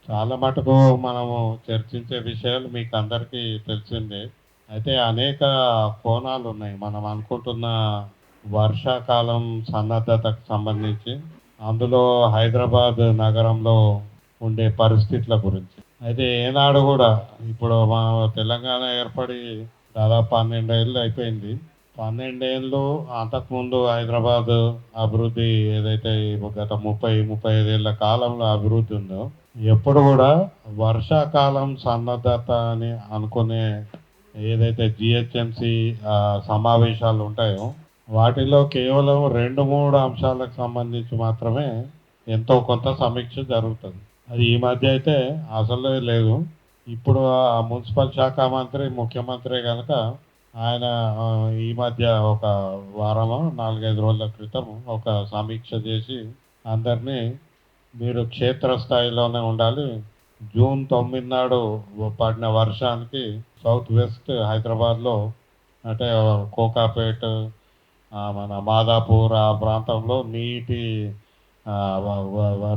చాలా మటుకు మనము చర్చించే విషయాలు మీకు అందరికీ తెలిసిందే. అయితే అనేక కోణాలు ఉన్నాయి. మనం అనుకుంటున్న వర్షాకాలం సన్నద్ధతకు సంబంధించి, అందులో హైదరాబాద్ నగరంలో ఉండే పరిస్థితుల గురించి. అయితే ఏనాడు గూడా ఇప్పుడు మన తెలంగాణ ఏర్పడి దాదాపు 12 ఏళ్ళు అయిపోయింది. 12 ఏళ్ళు అంతకుముందు హైదరాబాద్ అభివృద్ధి ఏదైతే గత 35 ఏళ్ల కాలంలో అభివృద్ధి ఉందో, ఎప్పుడు గూడా వర్షాకాలం సన్నద్ధత అని అనుకునే ఏదైతే జీహెచ్ఎంసీ సమావేశాలు ఉంటాయో, వాటిలో కేవలం 2, 3 అంశాలకు సంబంధించి మాత్రమే ఎంతో కొంత సమీక్ష జరుగుతుంది. అది ఈ మధ్య అయితే అసలే లేదు. ఇప్పుడు ఆ మున్సిపల్ శాఖ మంత్రి ముఖ్యమంత్రే గనక ఆయన ఈ మధ్య ఒక వారమో 4, 5 రోజుల క్రితం ఒక సమీక్ష చేసి అందరినీ మీరు క్షేత్రస్థాయిలోనే ఉండాలి. జూన్ 9 నాడు పడిన వర్షానికి సౌత్ వెస్ట్ హైదరాబాద్లో అంటే కోకాపేట్, మన మాదాపూర్ ఆ ప్రాంతంలో నీటి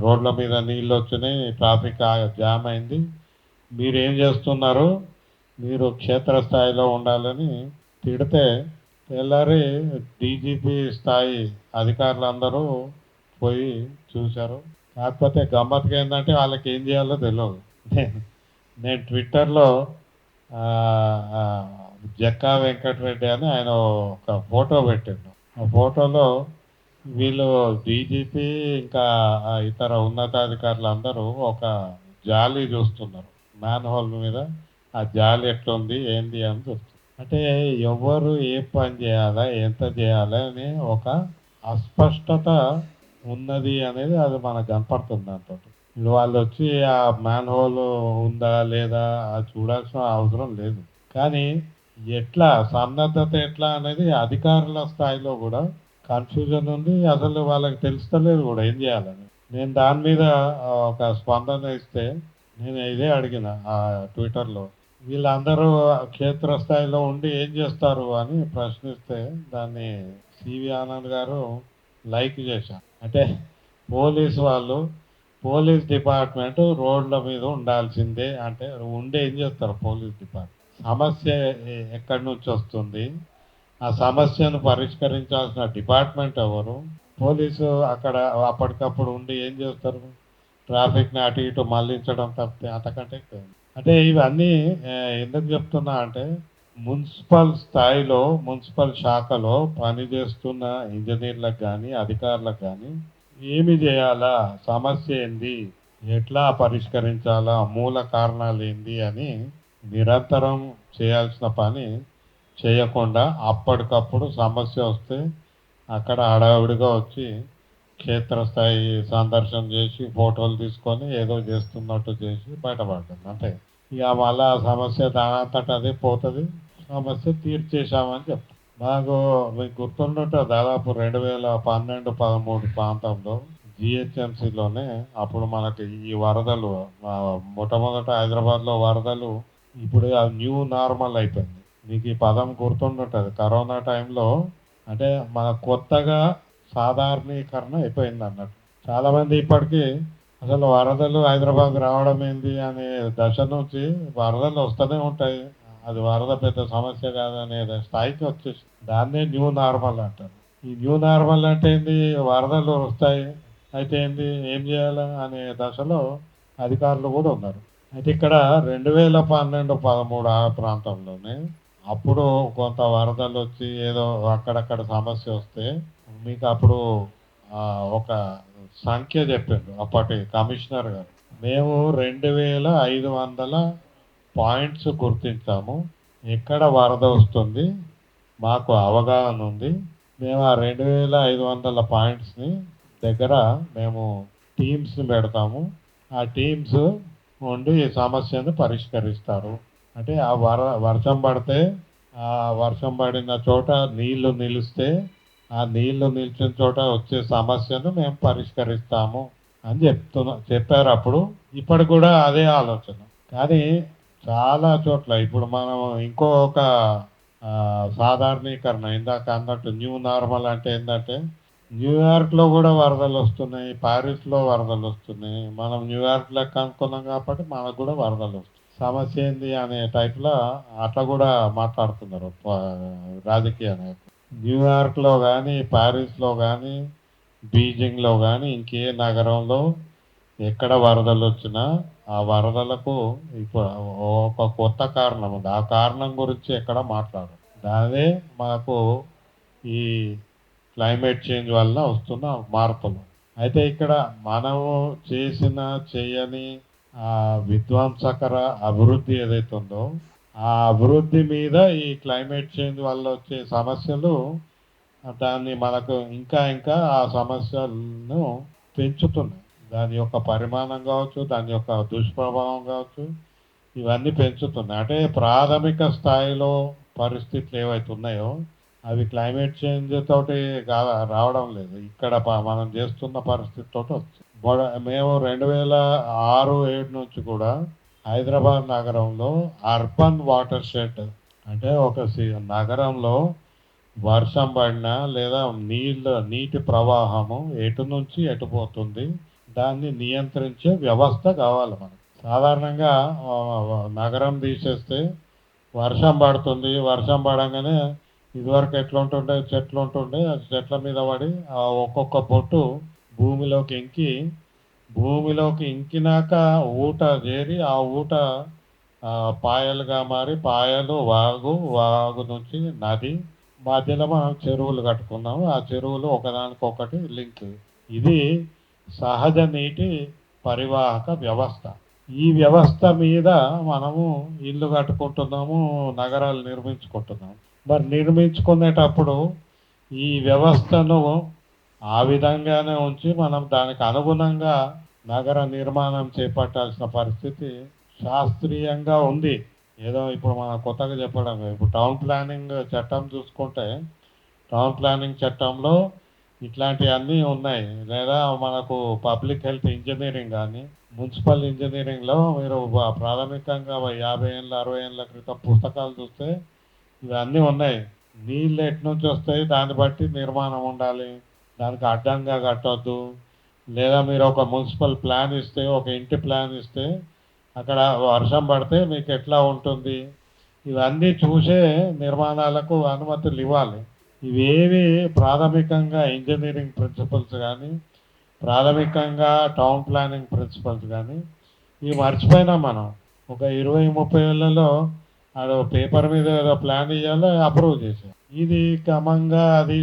రోడ్ల మీద నీళ్ళు వచ్చినాయి, ట్రాఫిక్ జామ్ అయింది. మీరేం చేస్తున్నారు, మీరు క్షేత్రస్థాయిలో ఉండాలని తిడితే తెల్లారి డీజీపీ స్థాయి అధికారులందరూ పోయి చూశారు. కాకపోతే గమ్మత్తుగా ఏంటంటే వాళ్ళకి ఏం చేయాలో తెలియదు. నేను నేను ట్విట్టర్లో జక్కా వెంకటరెడ్డి అని ఆయన ఒక ఫోటో పెట్టిండు. ఆ ఫోటోలో వీళ్ళు డీజీపీ ఇంకా ఇతర ఉన్నతాధికారులు అందరూ ఒక జాలి చూస్తున్నారు. మ్యాన్ హోల్ మీద ఆ జాలి ఎట్లుంది ఏంది అని చూస్తున్నారు. అంటే ఎవరు ఏ పని చేయాలా ఎంత చేయాలి అని ఒక అస్పష్టత ఉన్నది అనేది అది మనకు కనపడుతుంది దాంతో. వాళ్ళు వచ్చి ఆ మ్యాన్ హోల్ ఉందా లేదా అది చూడాల్సిన అవసరం లేదు. కానీ ఎట్లా సన్నద్ధత ఎట్లా అనేది అధికారుల స్థాయిలో కూడా కన్ఫ్యూజన్ ఉంది. అసలు వాళ్ళకి తెలుస్తలేదు కూడా ఏం చేయాలని. నేను దాని మీద ఒక స్పందన ఇస్తే నేను ఇదే అడిగిన ఆ ట్విట్టర్లో, వీళ్ళందరూ క్షేత్రస్థాయిలో ఉండి ఏం చేస్తారు అని ప్రశ్నిస్తే దాన్ని సివి ఆనంద్ గారు లైక్ చేశారు. అంటే పోలీసు వాళ్ళు, పోలీస్ డిపార్ట్మెంట్ రోడ్ల మీద ఉండాల్సిందే. అంటే ఉండి ఏం చేస్తారు పోలీస్ డిపార్ట్మెంట్? సమస్య ఎక్కడి నుంచి వస్తుంది, ఆ సమస్యను పరిష్కరించాల్సిన డిపార్ట్మెంట్ ఎవరు? పోలీసు అక్కడ అప్పటికప్పుడు ఉండి ఏం చేస్తారు? ట్రాఫిక్ని అటు ఇటు మళ్లించడం తప్పితే అంతకంటే ఎక్కువ. అంటే ఇవన్నీ ఎందుకు చెప్తున్నా అంటే, మున్సిపల్ స్థాయిలో మున్సిపల్ శాఖలో పనిచేస్తున్న ఇంజనీర్లకు కానీ అధికారులకు కానీ ఏమి చేయాలా, సమస్య ఏంది, ఎట్లా పరిష్కరించాలా, మూల కారణాలు ఏంది అని నిరంతరం చేయాల్సిన పని చేయకుండా అప్పటికప్పుడు సమస్య వస్తే అక్కడ హడావిడిగా వచ్చి క్షేత్రస్థాయి సందర్శన చేసి ఫోటోలు తీసుకొని ఏదో చేస్తున్నట్టు చేసి బయటపడుతుంది. అంటే ఇక మళ్ళా ఆ సమస్య దానంతట అదే పోతుంది, సమస్య తీర్చేశామని చెప్తాం. నాకు మీకు గుర్తుండటం దాదాపు 2012, 13 ప్రాంతంలో జిహెచ్ఎంసీలోనే అప్పుడు మనకి ఈ వరదలు మొట్టమొదట హైదరాబాద్లో వరదలు ఇప్పుడు న్యూ నార్మల్ అయిపోయింది. మీకు ఈ పదం గుర్తుండుంటుంది. కరోనా టైంలో అంటే మన కొత్తగా సాధారణీకరణ అయిపోయింది అన్నట్టు. చాలామంది ఇప్పటికీ అసలు వరదలు హైదరాబాద్ రావడం ఏంది అనే దశ నుంచి వరదలు వస్తూనే ఉంటాయి, అది వరద పెద్ద సమస్య కాదనే స్థాయికి వచ్చేసి దాన్నే న్యూ నార్మల్ అంటారు. ఈ న్యూ నార్మల్ అంటే ఏంది, వరదలు వస్తాయి అయితే ఏంది ఏం చేయాలి అనే దశలో అధికారులు కూడా ఉన్నారు. అయితే ఇక్కడ 2012, 13 ఆ ప్రాంతంలోనే అప్పుడు కొంత వరదలు వచ్చి ఏదో అక్కడక్కడ సమస్య వస్తే మీకు అప్పుడు ఒక సంఖ్య చెప్పిండు అప్పటి కమిషనర్ గారు. మేము 2500 పాయింట్స్ గుర్తించాము, ఎక్కడ వరద వస్తుంది మాకు అవగాహన ఉంది. మేము ఆ 2500 పాయింట్స్ని దగ్గర మేము టీమ్స్ని పెడతాము, ఆ టీమ్స్ ఉండి ఈ సమస్యను పరిష్కరిస్తారు. అంటే ఆ వర్షం పడితే ఆ వర్షం పడిన చోట నీళ్లు నిలిస్తే ఆ నీళ్లు నిలిచిన చోట వచ్చే సమస్యను మేము పరిష్కరిస్తాము అని చెప్పారు అప్పుడు. ఇప్పటికి కూడా అదే ఆలోచన. కానీ చాలా చోట్ల ఇప్పుడు మనం ఇంకొక సాధారణీకరణ ఇందాక అన్నట్టు న్యూ నార్మల్ అంటే ఏంటంటే న్యూయార్క్లో కూడా వరదలు వస్తున్నాయి, ప్యారిస్లో వరదలు వస్తున్నాయి. మనం న్యూయార్క్ లెక్క అనుకున్నాం కాబట్టి మనకు కూడా వరదలు వస్తున్నాయి. సమస్య ఏంది అనే టైప్లో అట్లా కూడా మాట్లాడుతున్నారు రాజకీయ నాయకులు. న్యూయార్క్లో కానీ, ప్యారిస్లో కానీ, బీజింగ్లో కానీ, ఇంకే నగరంలో ఎక్కడ వరదలు వచ్చినా ఆ వరదలకు ఇప్పుడు ఒక కొత్త కారణం ఉంది. ఆ కారణం గురించి ఎక్కడ మాట్లాడరు. దానే మనకు ఈ క్లైమేట్ చేంజ్ వల్ల వస్తున్న మార్పులు. అయితే ఇక్కడ మనము చేసిన చేయని ఆ విధ్వంసకర అభివృద్ధి ఏదైతే ఉందో ఆ అభివృద్ధి మీద ఈ క్లైమేట్ చేంజ్ వల్ల వచ్చే సమస్యలు దాన్ని మనకు ఇంకా ఇంకా ఆ సమస్యలను పెంచుతున్నాయి. దాని యొక్క పరిమాణం కావచ్చు, దాని యొక్క దుష్ప్రభావం కావచ్చు, ఇవన్నీ పెంచుతున్నాయి. అంటే ప్రాథమిక స్థాయిలో పరిస్థితులు ఏవైతే ఉన్నాయో అవి క్లైమేట్ చేంజ్ తోటి రావడం లేదు. ఇక్కడ మనం చేస్తున్న పరిస్థితితో వచ్చింది. మేము 2006-7 నుంచి కూడా హైదరాబాద్ నగరంలో అర్బన్ వాటర్ షెడ్ అంటే ఒక నగరంలో వర్షం పడినా లేదా నీటి ప్రవాహము ఎటు నుంచి ఎటు పోతుంది దాన్ని నియంత్రించే వ్యవస్థ కావాలి మనకు. సాధారణంగా నగరం తీసేస్తే వర్షం పడుతుంది, వర్షం పడంగానే ఇదివరకు ఎట్లుంటుండే చెట్లు ఉంటుండే, ఆ చెట్ల మీద పడి ఆ ఒక్కొక్క పొట్టు భూమిలోకి ఇంకినాక ఊట చేరి ఆ ఊట పాయలుగా మారి పాయలు వాగు నుంచి నది మధ్యలో మనం చెరువులు కట్టుకున్నాము. ఆ చెరువులు ఒకదానికొకటి లింక్. ఇది సహజ నీటి పరివాహక వ్యవస్థ. ఈ వ్యవస్థ మీద మనము ఇల్లు కట్టుకుంటున్నాము, నగరాలు నిర్మించుకుంటున్నాము. మరి నిర్మించుకునేటప్పుడు ఈ వ్యవస్థను ఆ విధంగానే ఉంచి మనం దానికి అనుగుణంగా నగర నిర్మాణం చేపట్టాల్సిన పరిస్థితి శాస్త్రీయంగా ఉంది. ఏదో ఇప్పుడు మనం కొత్తగా చెప్పడం, ఇప్పుడు టౌన్ ప్లానింగ్ చట్టం చూసుకుంటే టౌన్ ప్లానింగ్ చట్టంలో ఇట్లాంటివన్నీ ఉన్నాయి. లేదా మనకు పబ్లిక్ హెల్త్ ఇంజనీరింగ్ కానీ మున్సిపల్ ఇంజనీరింగ్లో మీరు ప్రాథమికంగా 50 ఏళ్ళ 60 ఏళ్ళ క్రితం పుస్తకాలు చూస్తే ఇవన్నీ ఉన్నాయి. నీళ్ళు ఎట్నుంచి వస్తాయి దాన్ని బట్టి నిర్మాణం ఉండాలి, దానికి అడ్డంగా కట్టొద్దు. లేదా మీరు ఒక మున్సిపల్ ప్లాన్ ఇస్తే, ఒక ఇంటి ప్లాన్ ఇస్తే అక్కడ వర్షం పడితే మీకు ఎట్లా ఉంటుంది, ఇవన్నీ చూసే నిర్మాణాలకు అనుమతులు ఇవ్వాలి. ఇవేవి ప్రాథమికంగా ఇంజనీరింగ్ ప్రిన్సిపల్స్ కానీ ప్రాథమికంగా టౌన్ ప్లానింగ్ ప్రిన్సిపల్స్ కానీ ఇవి మర్చిపోయినాం మనం. ఒక 20-30 ఏళ్లలో అది పేపర్ మీద ఏదో ప్లాన్ ఇవ్వాలో అప్రూవ్ చేసాం. ఇది క్రమంగా అది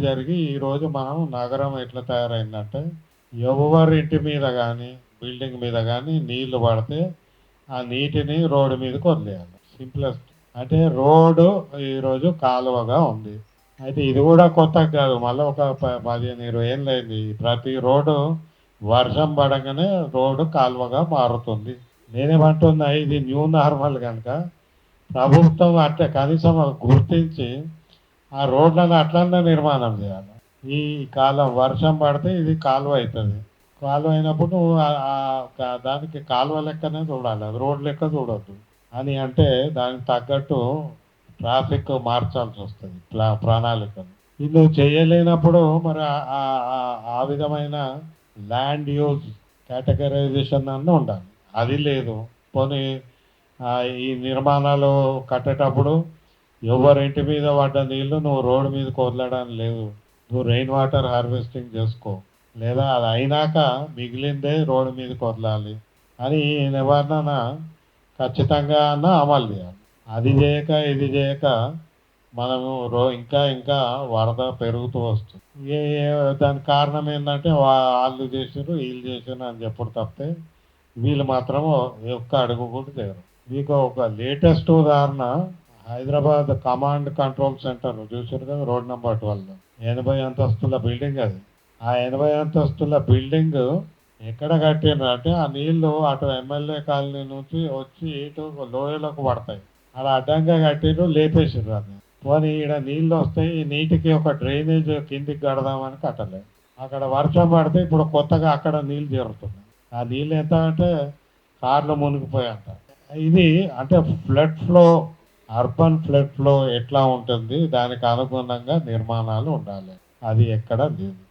జరిగి ఈరోజు మనం నగరం ఎట్లా తయారైందంటే ఎవరి ఇంటి మీద కానీ బిల్డింగ్ మీద కానీ నీళ్లు పడితే ఆ నీటిని రోడ్డు మీదకి వదిలేయాలి. సింప్లెస్ట్. అంటే రోడ్డు ఈరోజు కాలువగా ఉంది. అయితే ఇది కూడా కొత్త కాదు, మళ్ళీ ఒక 15-20 ఏళ్ళు అయింది. ప్రతి రోడ్డు వర్షం పడగానే రోడ్డు కాలువగా మారుతుంది. నేనేమంటున్నా, ఇది న్యూ నార్మల్ కనుక ప్రభుత్వం అట్లా కనీసం గుర్తించి ఆ రోడ్లను అట్లన్నా నిర్మాణం చేయాలి. ఈ కాలం వర్షం పడితే ఇది కాలువ అవుతుంది. కాలువ అయినప్పుడు దానికి కాలువ లెక్కనే చూడాలి, అది రోడ్ లెక్క చూడొద్దు అని. అంటే దానికి తగ్గట్టు ట్రాఫిక్ మార్చాల్సి వస్తుంది ప్రణాళికను. ఇది చేయలేనప్పుడు మరి ఆ విధమైన ల్యాండ్ యూజ్ కేటగరైజేషన్ అన్న ఉండాలి. అది లేదు. పోనీ ఈ నిర్మాణాలు కట్టేటప్పుడు ఎవరింటి మీద పడ్డ నీళ్లు నువ్వు రోడ్డు మీదకి వదలడానికి లేదు, నువ్వు రెయిన్ వాటర్ హార్వెస్టింగ్ చేసుకో, లేదా అది అయినాక మిగిలిందే రోడ్డు మీదకి వదలాలి అని నిబంధన ఖచ్చితంగా అమలు చేయాలి. అది చేయక ఇది చేయక మనము ఇంకా వరద పెరుగుతూ వస్తుంది. దానికి కారణం ఏంటంటే వాళ్ళు చేసారు వీళ్ళు చేసారు అని చెప్పడం తప్పితే వీళ్ళు మాత్రము ఒక్క అడుగు కూడా చేయరు. మీకు ఒక లేటెస్ట్ ఉదాహరణ, హైదరాబాద్ కమాండ్ కంట్రోల్ సెంటర్ చూసారు కదా, రోడ్ నెంబర్ 12, 80 అంతస్తుల బిల్డింగ్. అది ఆ 80 అంతస్తుల బిల్డింగ్ ఎక్కడ కట్టినారు అంటే ఆ నీళ్లు అటు ఎమ్మెల్యే కాలనీ నుంచి వచ్చి ఇటు లోయలకు పడతాయి. అలా అడ్డంగా కట్టిరు, లేపేసారు. అది పోనీ ఈడ నీళ్ళు వస్తాయి, ఈ నీటికి ఒక డ్రైనేజ్ కిందికి కడదామని కట్టలేదు. అక్కడ వర్షం పడితే ఇప్పుడు కొత్తగా అక్కడ నీళ్ళు చేరుతున్నాయి. ఆ నీళ్ళు ఎంత అంటే కార్లు మునిగిపోయాయంట. ఇది అంటే flood flow, urban flood flow ఎట్లా ఉంటుంది దానికి అనుగుణంగా నిర్మాణాలు ఉండాలి. అది ఎక్కడ లేదు.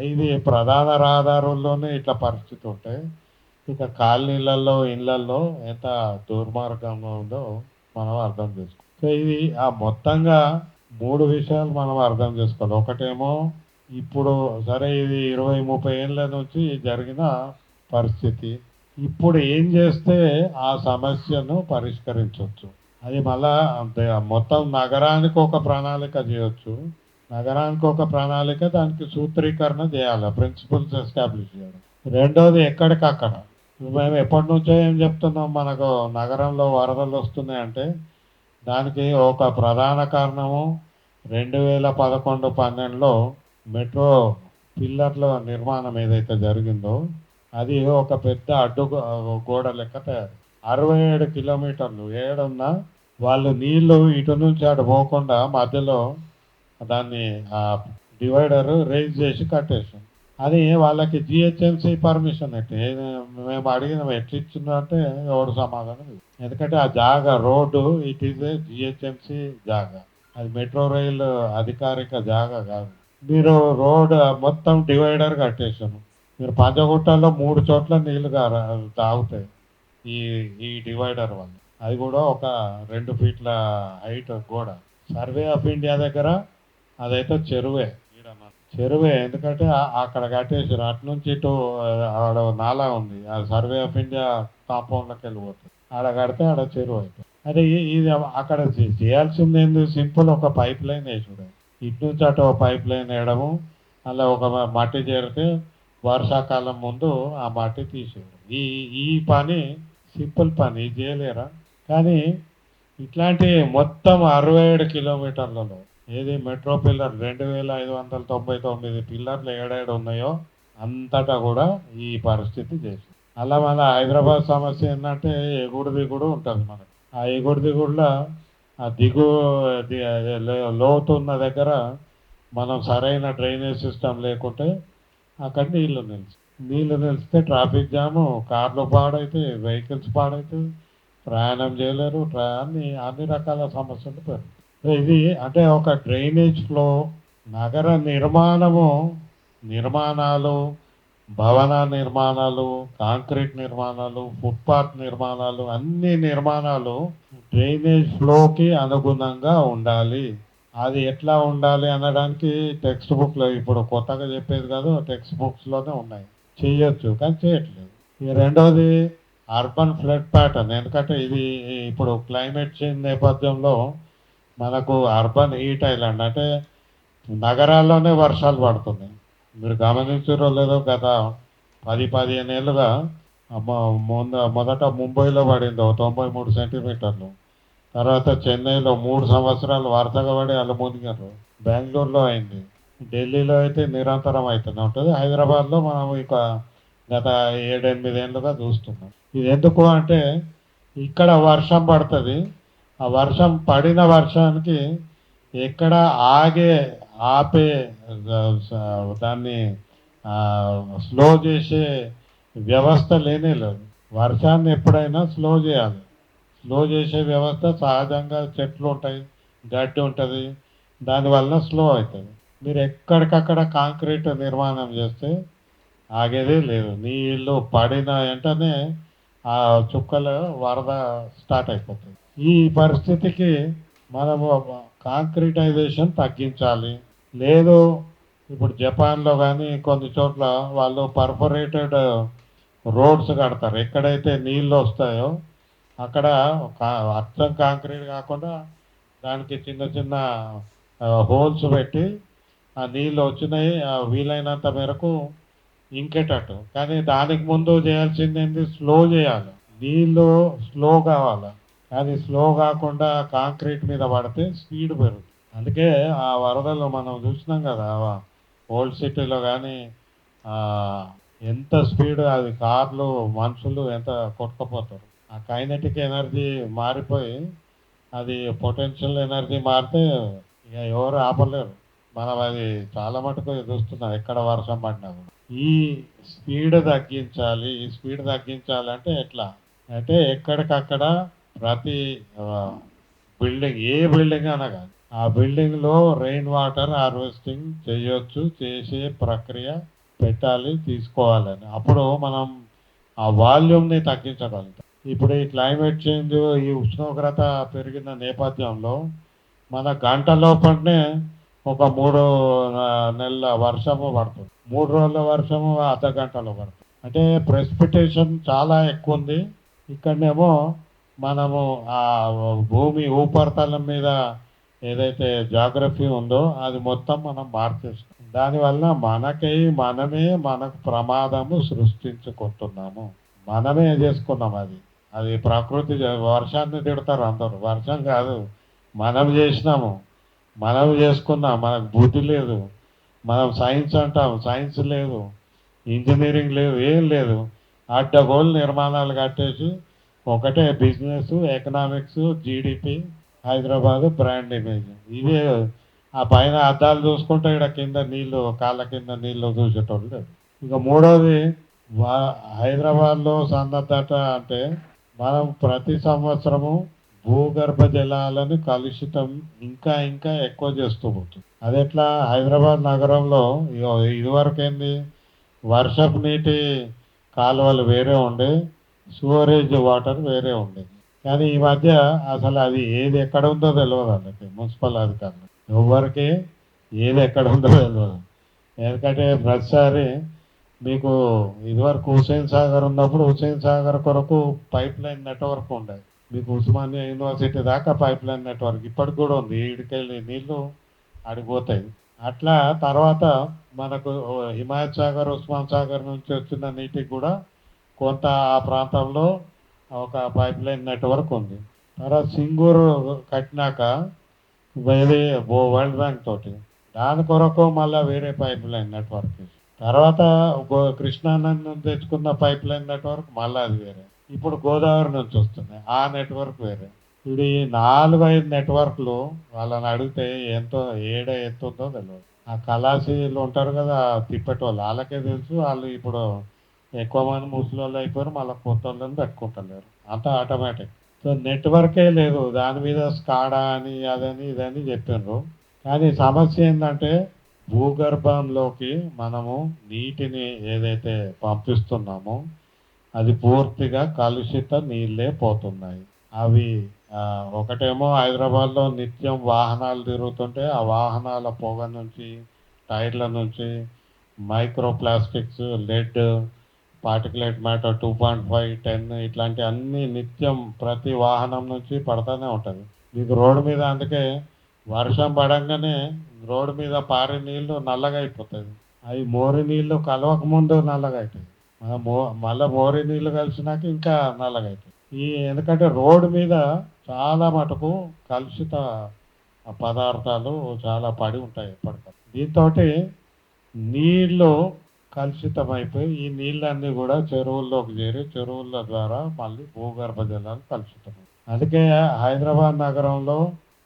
ఇది ప్రధాన రహదారుల్లోనే ఇట్లా పరిస్థితి ఉంటే ఇక కాలనీలలో ఇళ్లలో ఎంత దుర్మార్గంగా ఉందో మనం అర్థం చేసుకోవాలి. సో ఇది ఆ మొత్తంగా 3 విషయాలు మనం అర్థం చేసుకోవాలి. ఒకటేమో ఇప్పుడు సరే ఇది 20-30 ఏళ్ళ నుంచి జరిగిన పరిస్థితి. ఇప్పుడు ఏం చేస్తే ఆ సమస్యను పరిష్కరించవచ్చు, అది మళ్ళా మొత్తం నగరానికి ఒక ప్రణాళిక చేయొచ్చు. నగరానికి ఒక ప్రణాళిక, దానికి సూత్రీకరణ చేయాలి, ప్రిన్సిపల్స్ ఎస్టాబ్లిష్ చేయాలి. రెండోది ఎక్కడికక్కడ మేము ఎప్పటి నుంచో ఏం చెప్తున్నాం, మనకు నగరంలో వరదలు వస్తున్నాయంటే దానికి ఒక ప్రధాన కారణము 2011-12లో మెట్రో పిల్లర్ల నిర్మాణం ఏదైతే జరిగిందో అది ఒక పెద్ద అడ్డు గోడ లెక్క తయారు. 67 కిలోమీటర్లు ఏడున్నా వాళ్ళు నీళ్లు ఇటు నుంచి అటు పోకుండా మధ్యలో దాన్ని డివైడర్ రేజ్ చేసి కట్టేసాం. అది వాళ్ళకి జిహెచ్ఎంసీ పర్మిషన్ అయితే మేము అడిగినాం, ఎట్లా ఇచ్చిందంటే ఎవడు సమాధానం లేదు. ఎందుకంటే ఆ జాగా road it is a GHMC జాగా, అది మెట్రో రైలు అధికారిక జాగా కాదు. మీరు రోడ్ మొత్తం డివైడర్ కట్టేసాను. మీరు పంజగుట్టలో 3 చోట్ల నీళ్లు తాగుతాయి ఈ ఈ డివైడర్ వల్ల. అది కూడా ఒక 2 ఫీట్ల హైట్ గోడ. సర్వే ఆఫ్ ఇండియా దగ్గర అదైతే చెరువే ఎందుకంటే అక్కడ కట్టేసారు. అటు నుంచి ఇటు ఆడ నాలా ఉంది, ఆ సర్వే ఆఫ్ ఇండియా కాంపౌండ్లోకి వెళ్ళిపోతుంది. ఆడ కడితే ఆడ చెరువు అవుతుంది. అదే ఇది అక్కడ చేయాల్సింది ఏంది, సింపుల్ ఒక పైప్ లైన్ వేసుడు. ఇటు నుంచి అటు పైప్ లైన్ వేయడము, అలా ఒక మట్టి చేరితే వర్షాకాలం ముందు ఆ మట్టి తీసేయడం. ఈ ఈ పని సింపుల్ పని, ఇది చేయలేరా? కానీ ఇట్లాంటి మొత్తం 67 కిలోమీటర్లలో ఏది మెట్రో పిల్లర్ 2599 పిల్లర్లు ఏడాడు ఉన్నాయో అంతటా కూడా ఈ పరిస్థితి చేసి. అలా మన హైదరాబాద్ సమస్య ఏంటంటే ఎగుడు దిగుడు ఉంటుంది మనకు. ఆ ఎగుడు దిగుడులో ఆ లోతున్న దగ్గర మనం సరైన డ్రైనేజ్ సిస్టమ్ లేకుంటే అక్కడ నీళ్లు నిలిస్తే ట్రాఫిక్ జాము, కార్లు పాడైతే, వెహికల్స్ పాడైతే, ప్రయాణం చేయలేరు, అన్ని రకాల సమస్యలు పెరుగుతాయి. ఇది అంటే ఒక డ్రైనేజ్ ఫ్లో, నగర నిర్మాణాలు, భవన నిర్మాణాలు, కాంక్రీట్ నిర్మాణాలు, ఫుట్పాత్ నిర్మాణాలు, అన్ని నిర్మాణాలు డ్రైనేజ్ ఫ్లోకి అనుగుణంగా ఉండాలి. అది ఎట్లా ఉండాలి అనడానికి టెక్స్ట్ బుక్లో ఇప్పుడు కొత్తగా చెప్పేది కాదు, టెక్స్ట్ బుక్స్లోనే ఉన్నాయి. చేయొచ్చు కానీ చేయట్లేదు. ఈ రెండోది అర్బన్ ఫ్లడ్ ప్యాటర్న్. ఎందుకంటే ఇది ఇప్పుడు క్లైమేట్ చేంజ్ నేపథ్యంలో మనకు అర్బన్ హీట్ ఐలాండ్ అంటే నగరాల్లోనే వర్షాలు పడుతున్నాయి. మీరు గమనించారో లేదో, గత 10-15 ఏళ్ళుగా మొదట ముంబైలో పడింది 93 సెంటీమీటర్లు, తర్వాత చెన్నైలో 3 సంవత్సరాలు వరుసగా పడి వాళ్ళు మునిగారు, బెంగళూరులో అయింది, ఢిల్లీలో అయితే నిరంతరం అవుతూనే ఉంటుంది, హైదరాబాద్లో మనం ఇక గత 7-8 ఏళ్ళుగా చూస్తున్నాం. ఇది ఎందుకు అంటే ఇక్కడ వర్షం పడుతుంది, ఆ వర్షం పడిన వర్షానికి ఎక్కడ ఆపే దాన్ని స్లో చేసే వ్యవస్థ లేదు. వర్షాన్ని ఎప్పుడైనా స్లో చేయాలి. స్లో చేసే వ్యవస్థ సహజంగా చెట్లు ఉంటాయి, గడ్డి ఉంటుంది, దానివల్ల స్లో అవుతుంది. మీరు ఎక్కడికక్కడ కాంక్రీట్ నిర్మాణం చేస్తే ఆగేదే లేదు. నీళ్ళు పడిన వెంటనే ఆ చుక్కలు వరద స్టార్ట్ అయిపోతుంది. ఈ పరిస్థితికి మనము కాంక్రీటైజేషన్ తగ్గించాలి. లేదు ఇప్పుడు జపాన్లో కానీ కొన్ని చోట్ల వాళ్ళు పర్ఫొరేటెడ్ రోడ్స్ కడతారు. ఎక్కడైతే నీళ్ళు వస్తాయో అక్కడ అచ్చం కాంక్రీట్ కాకుండా దానికి చిన్న చిన్న హోల్స్ పెట్టి ఆ నీళ్ళు వచ్చినాయి వీలైనంత మేరకు ఇంకేటట్టు. కానీ దానికి ముందు చేయాల్సింది ఏంటి, స్లో చేయాలి. నీళ్ళు స్లో కావాలి, కానీ స్లో కాకుండా కాంక్రీట్ మీద పడితే స్పీడ్ పెరుగుతుంది. అందుకే ఆ వరదలు మనం చూసినాం కదా, ఓల్డ్ సిటీలో కానీ ఎంత స్పీడ్, అది కార్లు మనుషులు ఎంత కొట్టుకుపోతారు. ఆ కైనెటిక్ ఎనర్జీ మారిపోయి అది పొటెన్షియల్ ఎనర్జీ మారితే ఇక ఎవరు ఆపలేరు. మనం అది చాలా మటుకు చూస్తున్నాం ఎక్కడ వర్షం పడినా కూడా. ఈ స్పీడ్ తగ్గించాలి. ఈ స్పీడ్ తగ్గించాలంటే ఎట్లా అంటే ఎక్కడికక్కడ ప్రతి బిల్డింగ్, ఏ బిల్డింగ్ అయినా కానీ ఆ బిల్డింగ్లో రెయిన్ వాటర్ హార్వెస్టింగ్ చేయొచ్చు, చేసే ప్రక్రియ పెట్టాలి, తీసుకోవాలని. అప్పుడు మనం ఆ వాల్యూమ్ని తగ్గించగలుగుతాం. ఇప్పుడు ఈ క్లైమేట్ చేంజ్, ఈ ఉష్ణోగ్రత పెరిగిన నేపథ్యంలో మన గంట లోపలనే ఒక 3 నెలల వర్షము పడుతుంది, 3 రోజుల వర్షము అర్ధ గంటలో పడుతుంది. అంటే ప్రెసిపిటేషన్ చాలా ఎక్కువ ఉంది. ఇక్కడనేమో మనము ఆ భూమి ఉపరితలం మీద ఏదైతే జాగ్రఫీ ఉందో అది మొత్తం మనం మార్చేస్తాం. దానివల్ల మనకు ప్రమాదము సృష్టించుకుంటున్నాము. మనమే చేసుకున్నాం అది. అది ప్రకృతి వర్షాన్ని తిడతారు అందరూ, వర్షం కాదు, మనం చేసినాము, మనం చేసుకున్నాం. మనకు బుద్ధి లేదు, మనం సైన్స్ అంటాం, సైన్స్ లేదు, ఇంజనీరింగ్ లేదు, ఏం లేదు. అడ్డగోలు నిర్మాణాలు కట్టేసి ఒకటే business, economics, GDP, Hyderabad brand image, ఇవే. ఆ పైన అద్దాలు చూసుకుంటే ఇక్కడ కింద నీళ్లు, కాళ్ళ కింద నీళ్లు చూసేటోళ్ళు లేదు. ఇక మూడోది, హైదరాబాద్లో సన్నద్ధత అంటే మనం ప్రతి సంవత్సరము భూగర్భ జలాలను కలుషితం ఇంకా ఇంకా ఎక్కువ చేస్తూ పోతుంది. అది ఎట్లా? హైదరాబాద్ నగరంలో ఇదివరకు ఏంది, వర్షపు నీటి కాలువలు వేరే ఉండే, సూవరేజ్ వాటర్ వేరే ఉండేది. కానీ ఈ మధ్య అసలు అది ఏది ఎక్కడ ఉందో తెలియదు వాళ్ళకి, మున్సిపల్ అధికారులు ఎవరికి ఏది ఎక్కడ ఉందో తెలియదు. ఎందుకంటే ప్రతిసారి మీకు ఇదివరకు హుస్సేన్ సాగర్ ఉన్నప్పుడు హుస్సేన్ సాగర్ కొరకు పైప్ లైన్ నెట్వర్క్ ఉండేది. మీకు ఉస్మానియా యూనివర్సిటీ దాకా పైప్ లైన్ నెట్వర్క్ ఇప్పటికి కూడా ఉంది. ఇడికెళ్ళి నీళ్లు అడిగిపోతాయి. అట్లా తర్వాత మనకు హిమాయత్ సాగర్, ఉస్మాన్ సాగర్ నుంచి వచ్చిన నీటికి కూడా కొంత ఆ ప్రాంతంలో ఒక పైప్ లైన్ నెట్వర్క్ ఉంది. తర్వాత సింగూరు కట్టినాక వేరే వరల్డ్ బ్యాంక్ తోటి దాని కొరకు మళ్ళీ వేరే పైప్ లైన్ నెట్వర్క్. తర్వాత కృష్ణానది నుంచి తెచ్చుకున్న పైప్ లైన్ నెట్వర్క్ మళ్ళీ అది వేరే. ఇప్పుడు గోదావరి నుంచి వస్తున్నాయి, ఆ నెట్వర్క్ వేరే. ఇప్పుడు ఈ 4-5 నెట్వర్క్లు వాళ్ళని అడిగితే ఎంతో ఎంతుందో తెలియదు. ఆ కళాశీలు ఉంటారు కదా తిప్పేటోళ్ళు, వాళ్ళకే తెలుసు. వాళ్ళు ఇప్పుడు ఎక్కువ మంది ముసలి అయిపోయారు, మళ్ళీ కొత్త వాళ్ళని పెట్టుకుంటలేరు, అంతా ఆటోమేటిక్. సో నెట్వర్కే లేదు. దాని మీద స్కాడా అని అదని ఇదని చెప్పినారు. కానీ సమస్య ఏంటంటే భూగర్భంలోకి మనము నీటిని ఏదైతే పంపిస్తున్నామో అది పూర్తిగా కలుషిత నీళ్ళే పోతున్నాయి. అవి ఒకటేమో హైదరాబాద్లో నిత్యం వాహనాలు తిరుగుతుంటే ఆ వాహనాల పొగ నుంచి, టైర్ల నుంచి microplastics, lead, particulate matter 2.5, 10 ఇట్లాంటి అన్ని నిత్యం ప్రతి వాహనం నుంచి పడుతూనే ఉంటుంది. మీకు రోడ్డు మీద అందుకే వర్షం పడంగానే రోడ్డు మీద పారే నీళ్లు నల్లగా అయిపోతుంది. అవి మోరి నీళ్లు కలవక ముందు నల్లగా అవుతాయి, మళ్ళీ మోరి నీళ్లు కలిసినాక ఇంకా నల్లగా అవుతాయి. ఎందుకంటే రోడ్డు మీద చాలా మటుకు కలుషిత పదార్థాలు చాలా పడి ఉంటాయి ఎప్పటికప్పుడు. దీంతో నీళ్లు కలుషితమైపోయి ఈ నీళ్ళన్నీ కూడా చెరువుల్లోకి చేరి చెరువుల ద్వారా మళ్ళీ భూగర్భ జలాలు కలుషితం. అందుకే హైదరాబాద్ నగరంలో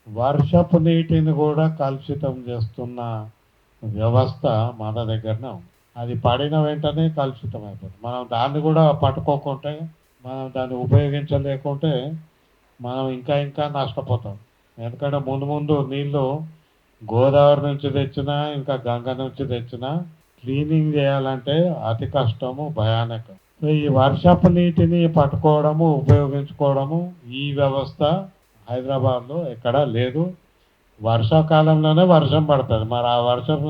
వర్షపు నీటిని కూడా కలుషితం చేస్తున్న వ్యవస్థ మన దగ్గరనే ఉంది. అది పడిన వెంటనే కలుషితం అయిపోతుంది. మనం దాన్ని కూడా పట్టుకోకుంటే, మనం దాన్ని ఉపయోగించలేకుంటే మనం ఇంకా ఇంకా నష్టపోతాం. ఎందుకంటే ముందు నీళ్ళు గోదావరి నుంచి తెచ్చినా ఇంకా గంగ నుంచి తెచ్చినా క్లీనింగ్ చేయాలంటే అతి కష్టము, భయానకం. ఈ వర్షపు నీటిని పట్టుకోవడము, ఉపయోగించుకోవడము ఈ వ్యవస్థ హైదరాబాద్లో ఎక్కడా లేదు. వర్షాకాలంలోనే వర్షం పడుతుంది. మరి ఆ వర్షం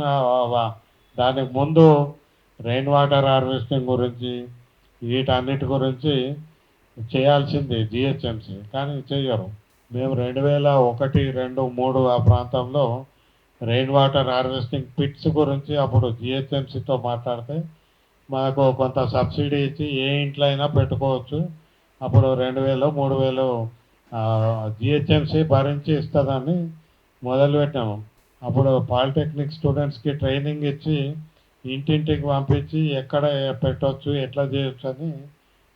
దానికి ముందు రెయిన్ వాటర్ హార్వెస్టింగ్ గురించి వీటన్నిటి గురించి చేయాల్సింది జిహెచ్ఎంసీ, కానీ చెయ్యరు. మేము 2001, 2, 3 ఆ ప్రాంతంలో రెయిన్ వాటర్ హార్వెస్టింగ్ పిట్స్ గురించి అప్పుడు జిహెచ్ఎంసీతో మాట్లాడితే మనకు కొంత సబ్సిడీ ఇచ్చి ఏ ఇంట్లో అయినా పెట్టుకోవచ్చు. అప్పుడు 2000, 3000 జిహెచ్ఎంసీ భరించి ఇస్తుందని మొదలుపెట్టాము. అప్పుడు పాలిటెక్నిక్ స్టూడెంట్స్కి ట్రైనింగ్ ఇచ్చి ఇంటింటికి పంపించి ఎక్కడ పెట్టవచ్చు, ఎట్లా చేయొచ్చు అని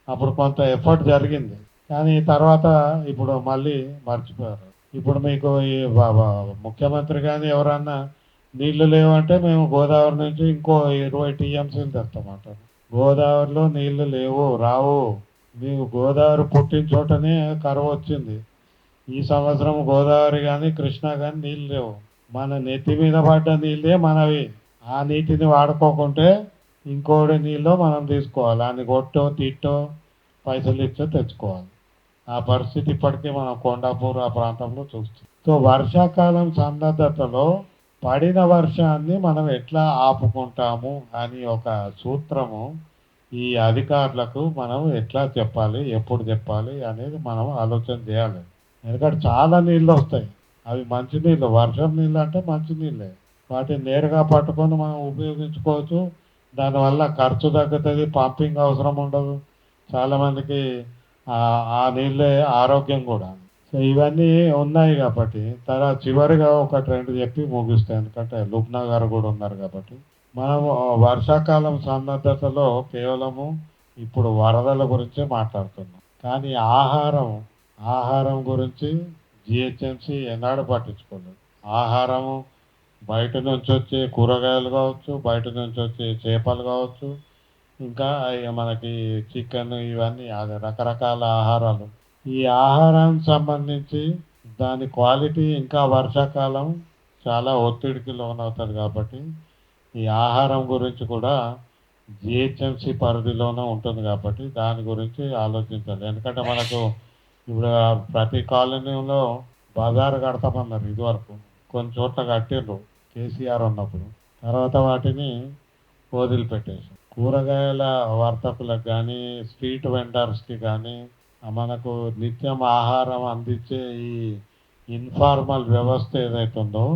అప్పుడు కొంత ఎఫర్ట్ జరిగింది. కానీ తర్వాత ఇప్పుడు మళ్ళీ మర్చిపోయారు. ఇప్పుడు మీకు ఈ ముఖ్యమంత్రి కానీ ఎవరన్నా నీళ్లు లేవంటే మేము గోదావరి నుంచి ఇంకో 20 టీఎంసీలు తెస్తామంటారు. గోదావరిలో నీళ్లు లేవు, రావు. మీకు గోదావరి పుట్టిన చోటనే కరువు వచ్చింది. ఈ సంవత్సరం గోదావరి కానీ కృష్ణ కానీ నీళ్ళు లేవు. మన నెత్తి మీద పడ్డ నీళ్ళే మనవి. ఆ నీటిని వాడుకోకుంటే ఇంకోటి నీళ్ళు మనం తీసుకోవాలి. అని కొట్టో తిట్టో పైసలు ఇచ్చో తెచ్చుకోవాలి. ఆ పరిస్థితి ఇప్పటికే మనం కొండాపూర్ ఆ ప్రాంతంలో చూస్తాం. సో వర్షాకాలం సన్నద్ధతలో పడిన వర్షాన్ని మనం ఎట్లా ఆపుకుంటాము అని ఒక సూత్రము ఈ అధికారులకు మనం ఎట్లా చెప్పాలి, ఎప్పుడు చెప్పాలి అనేది మనం ఆలోచన చేయాలి. ఎందుకంటే చాలా నీళ్ళు వస్తాయి. అవి మంచినీళ్ళు, వర్షం నీళ్ళు అంటే మంచినీళ్ళే. వాటిని నేరుగా పట్టుకొని మనం ఉపయోగించుకోవచ్చు. దానివల్ల ఖర్చు తగ్గుతుంది, పంపింగ్ అవసరం ఉండదు. చాలామందికి ఆ నీళ్ళే ఆరోగ్యం కూడా. సో ఇవన్నీ ఉన్నాయి కాబట్టి తర్వాత చివరిగా ఒక ట్రెండ్ చెప్పి ముగిస్తాయి. ఎందుకంటే లుబ్నా గారు కూడా ఉన్నారు కాబట్టి మనము వర్షాకాలం సన్నద్ధతలో కేవలము ఇప్పుడు వరదల గురించే మాట్లాడుతున్నాం. కానీ ఆహారం గురించి జిహెచ్ఎంసి ఎన్నాడు పట్టించుకోలేదు. ఆహారము బయట నుంచి వచ్చే కూరగాయలు కావచ్చు, బయట నుంచి వచ్చే చేపలు కావచ్చు, ఇంకా మనకి చికెన్, ఇవన్నీ అది రకరకాల ఆహారాలు. ఈ ఆహారానికి సంబంధించి దాని క్వాలిటీ ఇంకా వర్షాకాలం చాలా ఒత్తిడికి లోనవుతుంది కాబట్టి ఈ ఆహారం గురించి కూడా జిహెచ్ఎంసి పరిధిలోనే ఉంటుంది కాబట్టి దాని గురించి ఆలోచించాలి. ఎందుకంటే మనకు ఇప్పుడు ప్రతి కాలనీలో బజారు కడతామన్నారు ఇదివరకు. కొన్ని చోట్ల కట్టిండ్రు కేసీఆర్ ఉన్నప్పుడు. తర్వాత వాటిని వదిలిపెట్టేసి కూరగాయల వర్తకులకు కానీ స్ట్రీట్ వెండర్స్కి కానీ మనకు నిత్యం ఆహారం అందించే ఈ ఇన్ఫార్మల్ వ్యవస్థ ఏదైతుందో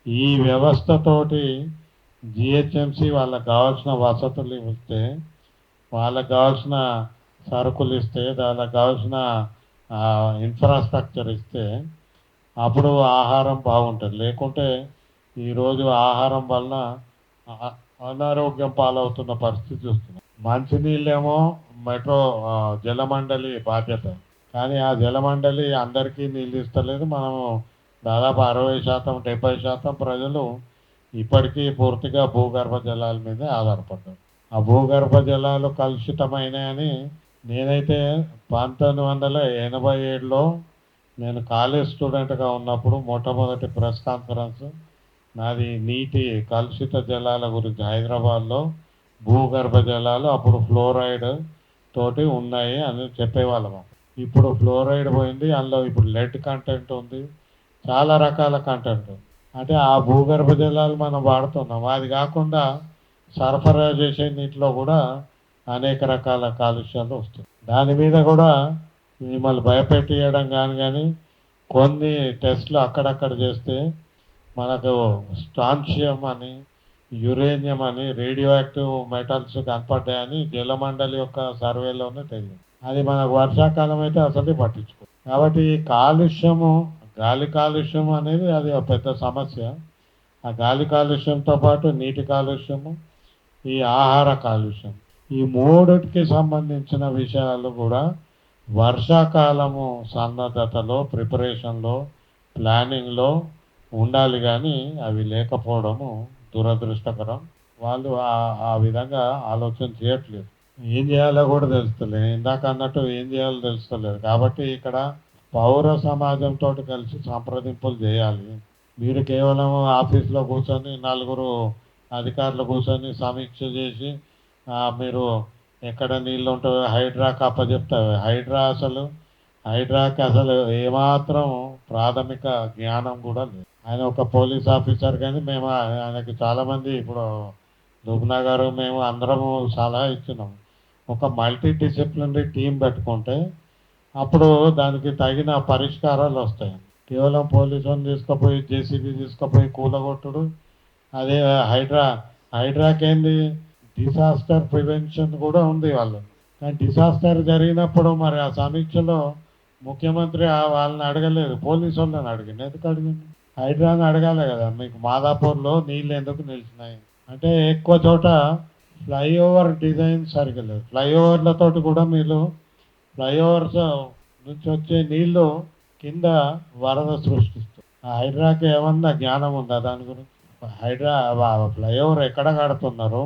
ఈ వ్యవస్థతోటి జిహెచ్ఎంసి వాళ్ళకి కావాల్సిన వసతులు ఇస్తే, వాళ్ళకి కావాల్సిన సరుకులు ఇస్తే, దానికి కావాల్సిన ఇన్ఫ్రాస్ట్రక్చర్ ఇస్తే అప్పుడు ఆహారం బాగుంటుంది. లేకుంటే ఈరోజు ఆహారం వలన అనారోగ్యం పాలవుతున్న పరిస్థితి చూస్తున్నాం. మంచినీళ్ళేమో మెట్రో జలమండలి బాధ్యత. కానీ ఆ జలమండలి అందరికీ నీళ్ళు ఇస్తలేదు. మనము దాదాపు 60% 70% ప్రజలు ఇప్పటికీ పూర్తిగా భూగర్భ జలాల మీదే ఆధారపడ్డారు. ఆ భూగర్భ జలాలు కలుషితమైనాయని నేనైతే 1987లో నేను కాలేజ్ స్టూడెంట్గా ఉన్నప్పుడు మొట్టమొదటి ప్రెస్ కాన్ఫరెన్స్ నాది నీటి కలుషిత జలాల గురించి. హైదరాబాద్లో భూగర్భ జలాలు అప్పుడు ఫ్లోరైడ్ తోటి ఉన్నాయి అని చెప్పేవాళ్ళం. ఇప్పుడు ఫ్లోరైడ్ పోయింది, అందులో ఇప్పుడు లెడ్ కంటెంట్ ఉంది, చాలా రకాల కంటెంట్. అంటే ఆ భూగర్భ జలాలు మనం వాడుతున్నాం. అది కాకుండా సరఫరా చేసే నీటిలో కూడా అనేక రకాల కాలుష్యాలు వస్తాయి. దాని మీద కూడా మిమ్మల్ని భయపెట్టియడం కానీ కొన్ని టెస్టులు అక్కడక్కడ చేస్తే మనకు స్టాన్షియం అని, యురేనియం అని, రేడియో యాక్టివ్ మెటల్స్ కనపడ్డాయని జలమండలి యొక్క సర్వేలోనే తెలియదు. అది మనకు వర్షాకాలం అయితే అసలు పట్టించుకో. కాబట్టి కాలుష్యము, గాలి కాలుష్యం అనేది అది ఒక పెద్ద సమస్య. ఆ గాలి కాలుష్యంతో పాటు నీటి కాలుష్యము, ఈ ఆహార కాలుష్యం, ఈ మూడిటికి సంబంధించిన విషయాలు కూడా వర్షాకాలము సన్నద్ధతలో, ప్రిపరేషన్లో, ప్లానింగ్లో ఉండాలి. కానీ అవి లేకపోవడము దురదృష్టకరం. వాళ్ళు ఆ విధంగా ఆలోచన చేయట్లేదు. ఏం చేయాలో కూడా తెలుస్తలేదు. ఇందాక అన్నట్టు ఏం చేయాలో తెలుస్తలేదు. కాబట్టి ఇక్కడ పౌర సమాజంతో కలిసి సంప్రదింపులు చేయాలి. మీరు కేవలం ఆఫీస్లో కూర్చొని నలుగురు అధికారులు కూర్చొని సమీక్ష చేసి మీరు ఎక్కడ నీళ్ళు ఉంటాయో హైడ్రాకి అప్పచెప్తారు. హైడ్రాకి అసలు ఏమాత్రం ప్రాథమిక జ్ఞానం కూడా లేదు. ఆయన ఒక పోలీస్ ఆఫీసర్. కానీ మేము ఆయనకి చాలామంది ఇప్పుడు దుబ్నా గారు మేము అందరము సలహా ఇచ్చినాం. ఒక మల్టీ డిసిప్లినరీ టీం పెట్టుకుంటే అప్పుడు దానికి తగిన పరిష్కారాలు వస్తాయి. కేవలం పోలీసులను తీసుకుపోయి జేసీబీ తీసుకుపోయి కూలగొట్టుడు, అదే హైడ్రాకి ఏంది డిసాస్టర్ ప్రివెన్షన్ కూడా ఉంది వాళ్ళు. కానీ డిసాస్టర్ జరిగినప్పుడు మరి ఆ సమీక్షలో ముఖ్యమంత్రి వాళ్ళని అడగలేదు, పోలీసు వాళ్ళని అడిగింది. ఎందుకు అడిగింది? హైడ్రాని అడగాలి కదా, మీకు మాదాపూర్లో నీళ్ళు ఎందుకు నిలిచినాయి అంటే ఎక్కువ చోట ఫ్లైఓవర్ డిజైన్ సరిగ్గా లేదు. ఫ్లైఓవర్లతోటి కూడా మీరు ఫ్లైఓవర్స్ నుంచి వచ్చే నీళ్లు కింద వరద సృష్టిస్తుంది. ఆ హైడ్రాకి ఏమన్నా జ్ఞానం ఉందా దాని గురించి? ఫ్లైఓవర్ ఎక్కడ కడుతున్నారు,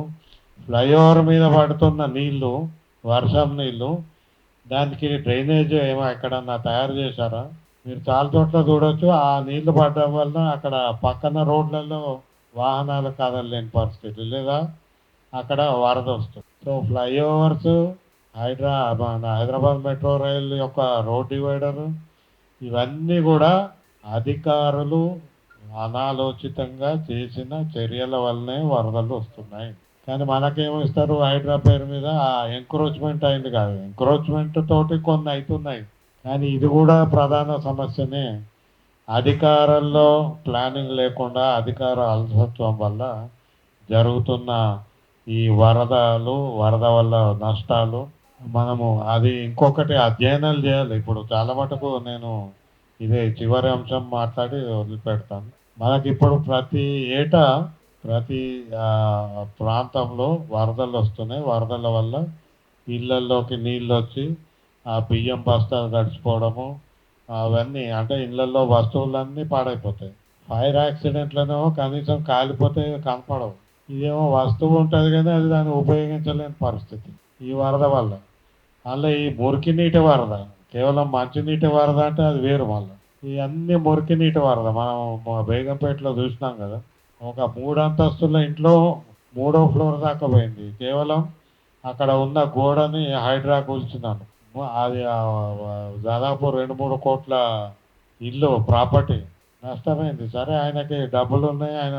ఫ్లైఓవర్ మీద పడుతున్న నీళ్లు, వర్షం నీళ్లు, దానికి డ్రైనేజ్ ఏమో ఎక్కడన్నా తయారు చేశారా? మీరు చాలా చోట్ల చూడొచ్చు. ఆ నీళ్లు పడడం వల్ల అక్కడ పక్కన రోడ్లలో వాహనాలు కదలలేని పరిస్థితి, లేదా అక్కడ వరద వస్తుంది. సో ఫ్లైఓవర్స్, మన హైదరాబాద్ మెట్రో రైల్ యొక్క రోడ్ డివైడర్, ఇవన్నీ కూడా అధికారులు అనాలోచితంగా చేసిన చర్యల వల్లనే వరదలు వస్తున్నాయి. కానీ మనకేమో ఇస్తారు, హైడ్రా పేరు మీద ఎంక్రోచ్మెంట్ అయింది కాదు, ఎంక్రోచ్మెంట్ తోటి కొన్ని అవుతున్నాయి. కానీ ఇది కూడా ప్రధాన సమస్యనే. అధికారంలో ప్లానింగ్ లేకుండా, అధికార అలసత్వం వల్ల జరుగుతున్న ఈ వరద వల్ల నష్టాలు మనము అది ఇంకొకటి అధ్యయనాలు చేయాలి. ఇప్పుడు చాలా మటుకు నేను ఇదే చివరి అంశం మాట్లాడి వదిలిపెడతాను. మనకి ఇప్పుడు ప్రతి ఏటా ప్రతి ప్రాంతంలో వరదలు వస్తున్నాయి. వరదల వల్ల ఇళ్లలోకి నీళ్ళు వచ్చి ఆ బియ్యం బస్తాలు తడిచిపోవడము, అవన్నీ అంటే ఇళ్లలో వస్తువులన్నీ పాడైపోతాయి. ఫైర్ యాక్సిడెంట్లను కనీసం కాలిపోతే కనపడవు. ఇదేమో వస్తువు ఉంటుంది కానీ అది దాన్ని ఉపయోగించలేని పరిస్థితి ఈ వరద వల్ల. అలా ఈ మురికి నీటి వరద, కేవలం మంచినీటి వరద అంటే అది వేరు. మళ్ళీ ఇవన్నీ మురికి నీటి వరద మనం బేగంపేటలో చూసినాం కదా. ఒక 3 అంతస్తుల ఇంట్లో 3వ ఫ్లోర్ దాకా పోయింది. కేవలం అక్కడ ఉన్న గోడని హైడ్రా కూల్చినాను. అది దాదాపు 2-3 కోట్ల ఇల్లు ప్రాపర్టీ నష్టమైంది. సరే, ఆయనకి డబ్బులు ఉన్నాయి, ఆయన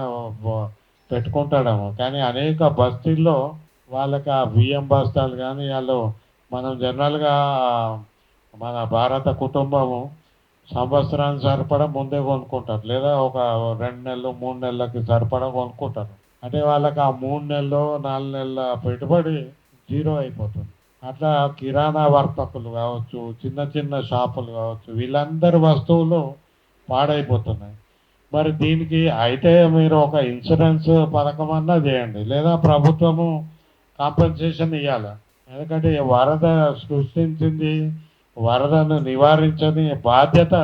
పెట్టుకుంటాడేమో. కానీ అనేక బస్తీల్లో వాళ్ళకి ఆ బియ్యం బస్తాలు కానీ వాళ్ళు, మనం జనరల్గా మన భారత కుటుంబము సంవత్సరానికి సరిపడా ముందే కొనుక్కుంటారు, లేదా ఒక 2 నెలలు 3 నెలలకి సరిపడా కొనుక్కుంటారు. అంటే వాళ్ళకి ఆ 3 నెలలు 4 నెలల పెట్టుబడి జీరో అయిపోతుంది. అట్లా కిరాణా వర్తకులు కావచ్చు, చిన్న చిన్న షాపులు కావచ్చు, వీళ్ళందరి వస్తువులు పాడైపోతున్నాయి. మరి దీనికి అయితే మీరు ఒక ఇన్సూరెన్స్ పథకం అన్నా చేయండి, లేదా ప్రభుత్వము కాంపెన్సేషన్ ఇవ్వాలి. ఎందుకంటే వరద సృష్టించింది, వరదను నివారించని బాధ్యత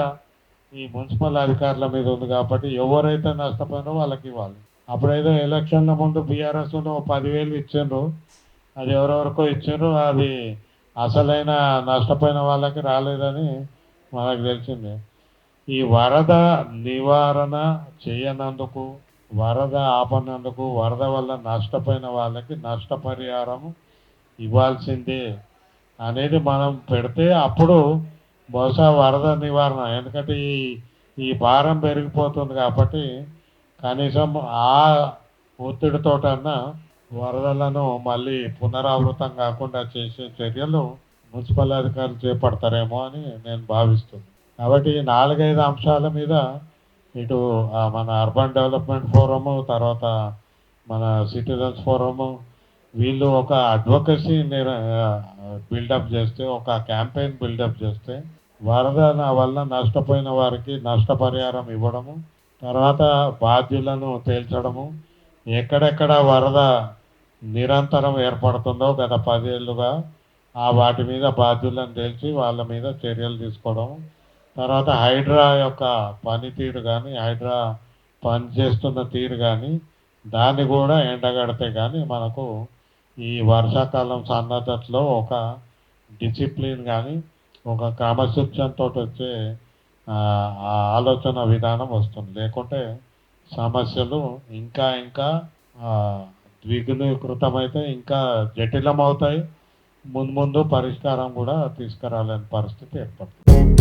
ఈ మున్సిపల్ అధికారుల మీద ఉంది. కాబట్టి ఎవరైతే నష్టపోయినో వాళ్ళకి ఇవ్వాలి. అప్పుడేదో ఎలక్షన్ల ముందు బీఆర్ఎస్ 10,000 ఇచ్చిండ్రు, అది ఎవరెవరికో ఇచ్చిండ్రు, అది అసలైన నష్టపోయిన వాళ్ళకి రాలేదని మనకు తెలిసిందే. ఈ వరద నివారణ చేయనందుకు, వరద ఆపనందుకు, వరద వల్ల నష్టపోయిన వాళ్ళకి నష్టపరిహారం ఇవ్వాల్సిందే అనేది మనం పెడితే అప్పుడు బహుశా వరద నివారణ, ఎందుకంటే ఈ భారం పెరిగిపోతుంది కాబట్టి కనీసం ఆ ఒత్తిడితోటన్నా వరదలను మళ్ళీ పునరావృతం కాకుండా చేసే చర్యలు మున్సిపల్ అధికారులు చేపడతారేమో అని నేను భావిస్తున్నాను. కాబట్టి 4-5 అంశాల మీద ఇటు మన అర్బన్ డెవలప్మెంట్ ఫోరము, తర్వాత మన సిటిజన్స్ ఫోరము, వీళ్ళు ఒక అడ్వకసీ బిల్డప్ చేస్తే, ఒక క్యాంపెయిన్ బిల్డప్ చేస్తే వరద వల్ల నష్టపోయిన వారికి నష్టపరిహారం ఇవ్వడము, తర్వాత బాధ్యులను తేల్చడము, ఎక్కడెక్కడ వరద నిరంతరం ఏర్పడుతుందో గత 10 ఏళ్ళుగా వాటి మీద బాధ్యులను తేల్చి వాళ్ళ మీద చర్యలు తీసుకోవడం, తర్వాత హైడ్రా యొక్క పనితీరు కానీ, హైడ్రా పనిచేస్తున్న తీరు కానీ దాన్ని కూడా ఎండగడితే కానీ మనకు ఈ వర్షాకాలం సన్నద్ధతలో ఒక డిసిప్లిన్ కానీ, ఒక క్రమశిక్షణతో వచ్చే ఆలోచన విధానం వస్తుంది. లేకుంటే సమస్యలు ఇంకా ఇంకా ద్విగుణీకృతమైతే ఇంకా జటిలమవుతాయి. ముందు ముందు పరిష్కారం కూడా తీసుకురాలేని పరిస్థితి ఏర్పడుతుంది.